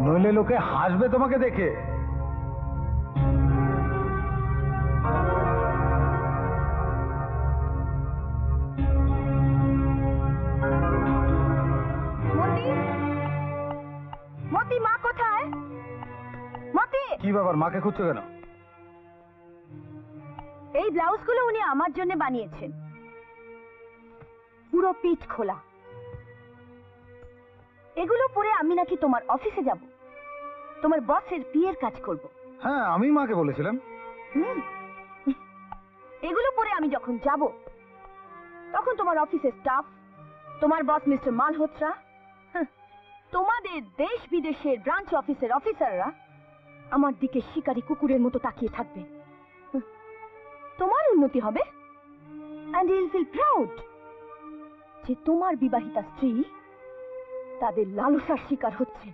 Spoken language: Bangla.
নইলে লোকে হাসবে তোমাকে দেখে। মতি, মতি, মা কোথায়? মতি, কি ব্যাপার, মাকে খুঁজছো কেন? এই ব্লাউজগুলো উনি আমার জন্য বানিয়েছেন, পুরো পিঠ খোলা। এগুলো পরে আমি নাকি তোমার অফিসে যাব, তোমার বসের বিয়ের কাজ করব। হ্যাঁ, আমি মাকে বলেছিলাম। এগুলো পরে আমি যখন যাব, তখন তোমার অফিসের স্টাফ, তোমার বস মিস্টার মালহোত্রা, তোমাদের দেশ বিদেশের ব্রাঞ্চ অফিসের অফিসাররা আমার দিকে শিকারী কুকুরের মতো তাকিয়ে থাকবে। তোমার উন্নতি হবে, and you'll feel proud যে তোমার বিবাহিতা স্ত্রী তাদের লালসার শিকার হচ্ছে।